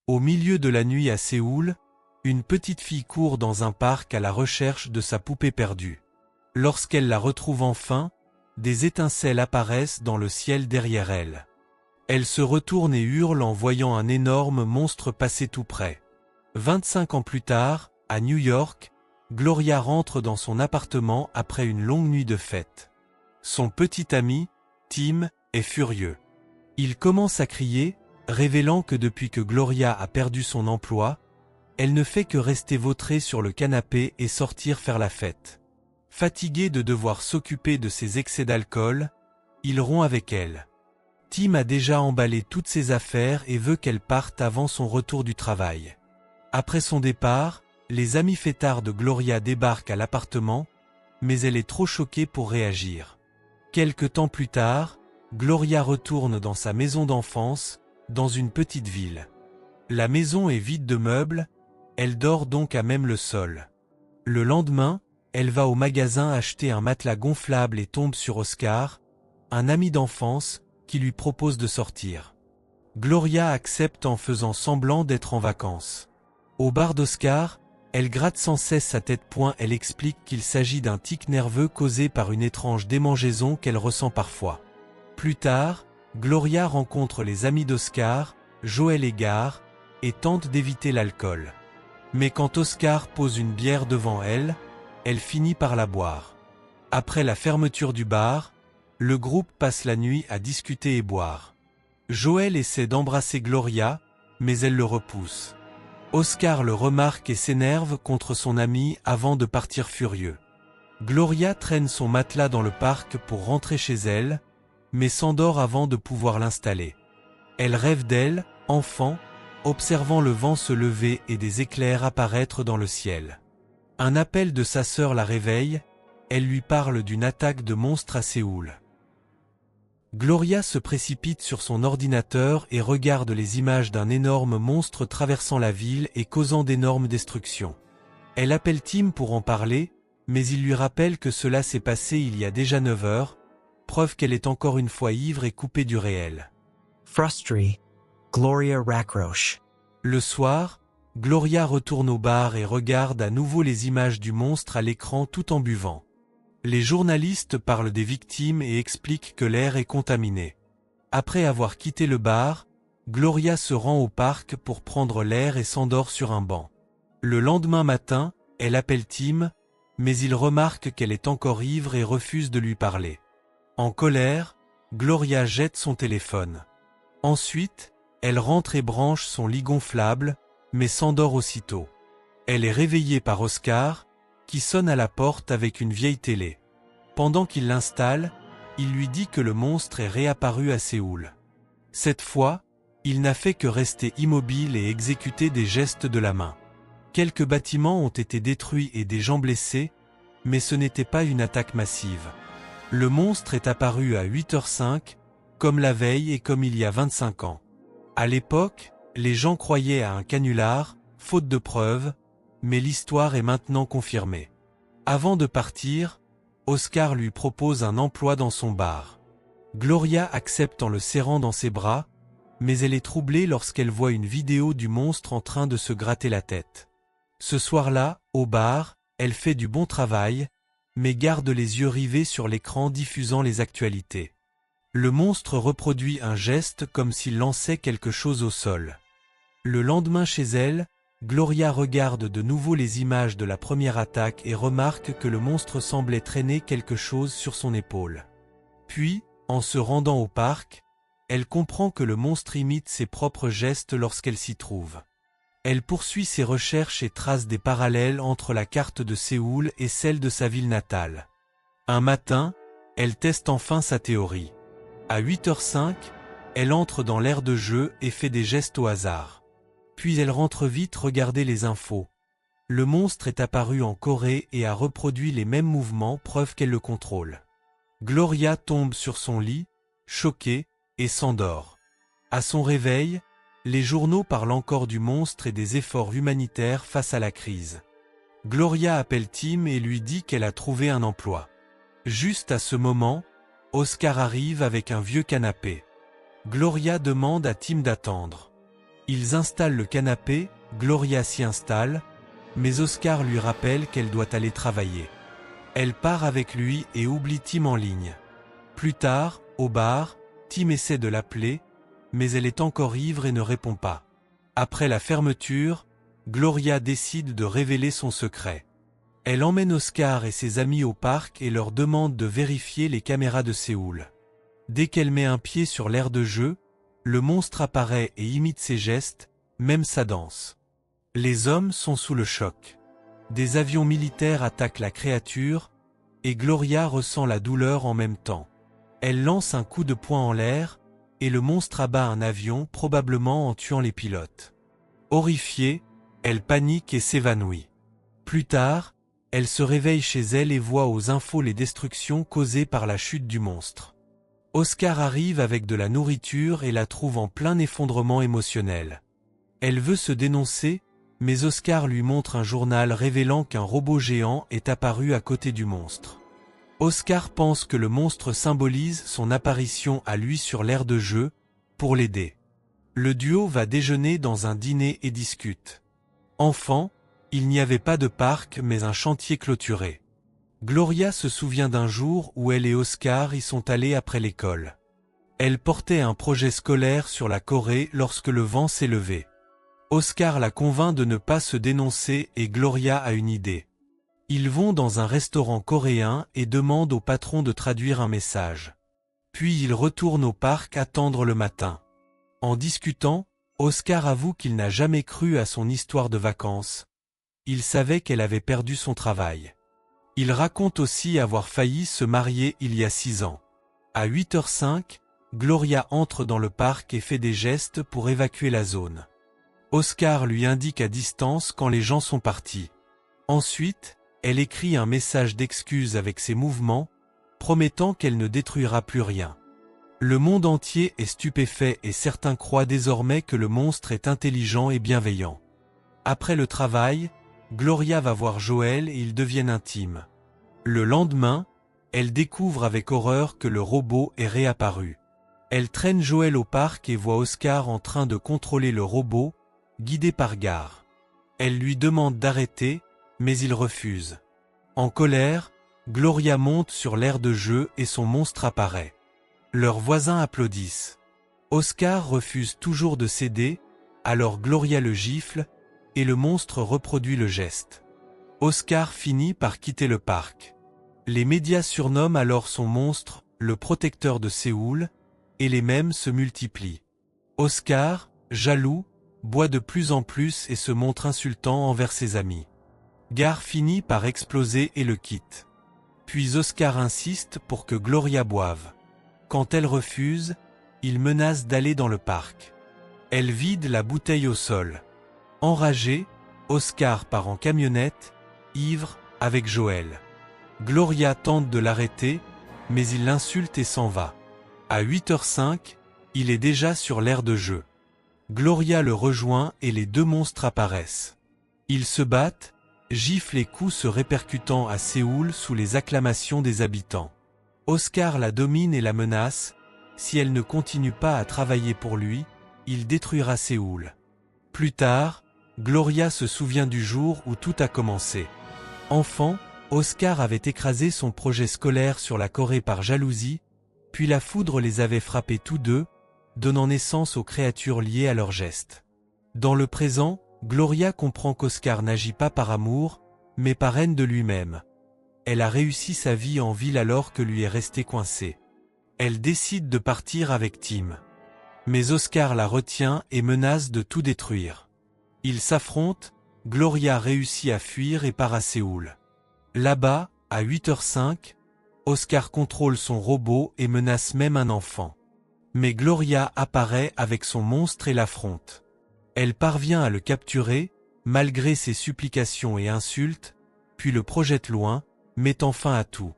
Au milieu de la nuit à Séoul, une petite fille court dans un parc à la recherche de sa poupée perdue. Lorsqu'elle la retrouve enfin, des étincelles apparaissent dans le ciel derrière elle. Elle se retourne et hurle en voyant un énorme monstre passer tout près. 25 ans plus tard, à New York, Gloria rentre dans son appartement après une longue nuit de fête. Son petit ami, Tim, est furieux. Il commence à crier, révélant que depuis que Gloria a perdu son emploi, elle ne fait que rester vautrée sur le canapé et sortir faire la fête. Fatigué de devoir s'occuper de ses excès d'alcool, il rompt avec elle. Tim a déjà emballé toutes ses affaires et veut qu'elle parte avant son retour du travail. Après son départ, les amis fêtards de Gloria débarquent à l'appartement, mais elle est trop choquée pour réagir. Quelque temps plus tard, Gloria retourne dans sa maison d'enfance, dans une petite ville. La maison est vide de meubles, elle dort donc à même le sol. Le lendemain, elle va au magasin acheter un matelas gonflable et tombe sur Oscar, un ami d'enfance, qui lui propose de sortir. Gloria accepte en faisant semblant d'être en vacances. Au bar d'Oscar, elle gratte sans cesse sa tête. Elle explique qu'il s'agit d'un tic nerveux causé par une étrange démangeaison qu'elle ressent parfois. Plus tard, Gloria rencontre les amis d'Oscar, Joël et Gar, et tente d'éviter l'alcool. Mais quand Oscar pose une bière devant elle, elle finit par la boire. Après la fermeture du bar, le groupe passe la nuit à discuter et boire. Joël essaie d'embrasser Gloria, mais elle le repousse. Oscar le remarque et s'énerve contre son ami avant de partir furieux. Gloria traîne son matelas dans le parc pour rentrer chez elle, mais s'endort avant de pouvoir l'installer. Elle rêve d'elle, enfant, observant le vent se lever et des éclairs apparaître dans le ciel. Un appel de sa sœur la réveille, elle lui parle d'une attaque de monstres à Séoul. Gloria se précipite sur son ordinateur et regarde les images d'un énorme monstre traversant la ville et causant d'énormes destructions. Elle appelle Tim pour en parler, mais il lui rappelle que cela s'est passé il y a déjà 9 heures, preuve qu'elle est encore une fois ivre et coupée du réel. Frustrée, Gloria raccroche. Le soir, Gloria retourne au bar et regarde à nouveau les images du monstre à l'écran tout en buvant. Les journalistes parlent des victimes et expliquent que l'air est contaminé. Après avoir quitté le bar, Gloria se rend au parc pour prendre l'air et s'endort sur un banc. Le lendemain matin, elle appelle Tim, mais il remarque qu'elle est encore ivre et refuse de lui parler. En colère, Gloria jette son téléphone. Ensuite, elle rentre et branche son lit gonflable, mais s'endort aussitôt. Elle est réveillée par Oscar, qui sonne à la porte avec une vieille télé. Pendant qu'il l'installe, il lui dit que le monstre est réapparu à Séoul. Cette fois, il n'a fait que rester immobile et exécuter des gestes de la main. Quelques bâtiments ont été détruits et des gens blessés, mais ce n'était pas une attaque massive. Le monstre est apparu à 8h05, comme la veille et comme il y a 25 ans. À l'époque, les gens croyaient à un canular, faute de preuves, mais l'histoire est maintenant confirmée. Avant de partir, Oscar lui propose un emploi dans son bar. Gloria accepte en le serrant dans ses bras, mais elle est troublée lorsqu'elle voit une vidéo du monstre en train de se gratter la tête. Ce soir-là, au bar, elle fait du bon travail, mais garde les yeux rivés sur l'écran diffusant les actualités. Le monstre reproduit un geste comme s'il lançait quelque chose au sol. Le lendemain chez elle, Gloria regarde de nouveau les images de la première attaque et remarque que le monstre semblait traîner quelque chose sur son épaule. Puis, en se rendant au parc, elle comprend que le monstre imite ses propres gestes lorsqu'elle s'y trouve. Elle poursuit ses recherches et trace des parallèles entre la carte de Séoul et celle de sa ville natale. Un matin, elle teste enfin sa théorie. À 8h05, elle entre dans l'aire de jeu et fait des gestes au hasard. Puis elle rentre vite regarder les infos. Le monstre est apparu en Corée et a reproduit les mêmes mouvements, preuve qu'elle le contrôle. Gloria tombe sur son lit, choquée, et s'endort. À son réveil, les journaux parlent encore du monstre et des efforts humanitaires face à la crise. Gloria appelle Tim et lui dit qu'elle a trouvé un emploi. Juste à ce moment, Oscar arrive avec un vieux canapé. Gloria demande à Tim d'attendre. Ils installent le canapé, Gloria s'y installe, mais Oscar lui rappelle qu'elle doit aller travailler. Elle part avec lui et oublie Tim en ligne. Plus tard, au bar, Tim essaie de l'appeler, mais elle est encore ivre et ne répond pas. Après la fermeture, Gloria décide de révéler son secret. Elle emmène Oscar et ses amis au parc et leur demande de vérifier les caméras de Séoul. Dès qu'elle met un pied sur l'aire de jeu, le monstre apparaît et imite ses gestes, même sa danse. Les hommes sont sous le choc. Des avions militaires attaquent la créature, et Gloria ressent la douleur en même temps. Elle lance un coup de poing en l'air, et le monstre abat un avion probablement en tuant les pilotes. Horrifiée, elle panique et s'évanouit. Plus tard, elle se réveille chez elle et voit aux infos les destructions causées par la chute du monstre. Oscar arrive avec de la nourriture et la trouve en plein effondrement émotionnel. Elle veut se dénoncer, mais Oscar lui montre un journal révélant qu'un robot géant est apparu à côté du monstre. Oscar pense que le monstre symbolise son apparition à lui sur l'aire de jeu, pour l'aider. Le duo va déjeuner dans un dîner et discute. Enfant, il n'y avait pas de parc mais un chantier clôturé. Gloria se souvient d'un jour où elle et Oscar y sont allés après l'école. Elle portait un projet scolaire sur la Corée lorsque le vent s'est levé. Oscar la convainc de ne pas se dénoncer et Gloria a une idée. Ils vont dans un restaurant coréen et demandent au patron de traduire un message. Puis ils retournent au parc attendre le matin. En discutant, Oscar avoue qu'il n'a jamais cru à son histoire de vacances. Il savait qu'elle avait perdu son travail. Il raconte aussi avoir failli se marier il y a 6 ans. À 8h05, Gloria entre dans le parc et fait des gestes pour évacuer la zone. Oscar lui indique à distance quand les gens sont partis. Ensuite, elle écrit un message d'excuse avec ses mouvements, promettant qu'elle ne détruira plus rien. Le monde entier est stupéfait et certains croient désormais que le monstre est intelligent et bienveillant. Après le travail, Gloria va voir Joël et ils deviennent intimes. Le lendemain, elle découvre avec horreur que le robot est réapparu. Elle traîne Joël au parc et voit Oscar en train de contrôler le robot, guidé par Gar. Elle lui demande d'arrêter, mais il refuse. En colère, Gloria monte sur l'aire de jeu et son monstre apparaît. Leurs voisins applaudissent. Oscar refuse toujours de céder, alors Gloria le gifle, et le monstre reproduit le geste. Oscar finit par quitter le parc. Les médias surnomment alors son monstre le protecteur de Séoul, et les mèmes se multiplient. Oscar, jaloux, boit de plus en plus et se montre insultant envers ses amis. Gar finit par exploser et le quitte. Puis Oscar insiste pour que Gloria boive. Quand elle refuse, il menace d'aller dans le parc. Elle vide la bouteille au sol. Enragé, Oscar part en camionnette, ivre, avec Joël. Gloria tente de l'arrêter, mais il l'insulte et s'en va. À 8h05, il est déjà sur l'aire de jeu. Gloria le rejoint et les deux monstres apparaissent. Ils se battent, giflent et coups se répercutant à Séoul sous les acclamations des habitants. Oscar la domine et la menace, si elle ne continue pas à travailler pour lui, il détruira Séoul. Plus tard, Gloria se souvient du jour où tout a commencé. Enfant, Oscar avait écrasé son projet scolaire sur la Corée par jalousie, puis la foudre les avait frappés tous deux, donnant naissance aux créatures liées à leurs gestes. Dans le présent, Gloria comprend qu'Oscar n'agit pas par amour, mais par haine de lui-même. Elle a réussi sa vie en ville alors que lui est resté coincé. Elle décide de partir avec Tim. Mais Oscar la retient et menace de tout détruire. Ils s'affrontent, Gloria réussit à fuir et part à Séoul. Là-bas, à 8h05, Oscar contrôle son robot et menace même un enfant. Mais Gloria apparaît avec son monstre et l'affronte. Elle parvient à le capturer, malgré ses supplications et insultes, puis le projette loin, mettant fin à tout.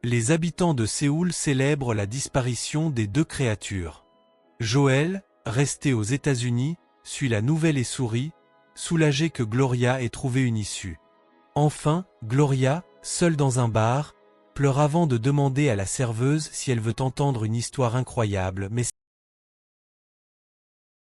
Les habitants de Séoul célèbrent la disparition des deux créatures. Joël, resté aux États-Unis, suit la nouvelle et sourit, soulagé que Gloria ait trouvé une issue. Enfin, Gloria, seule dans un bar, pleure avant de demander à la serveuse si elle veut entendre une histoire incroyable, mais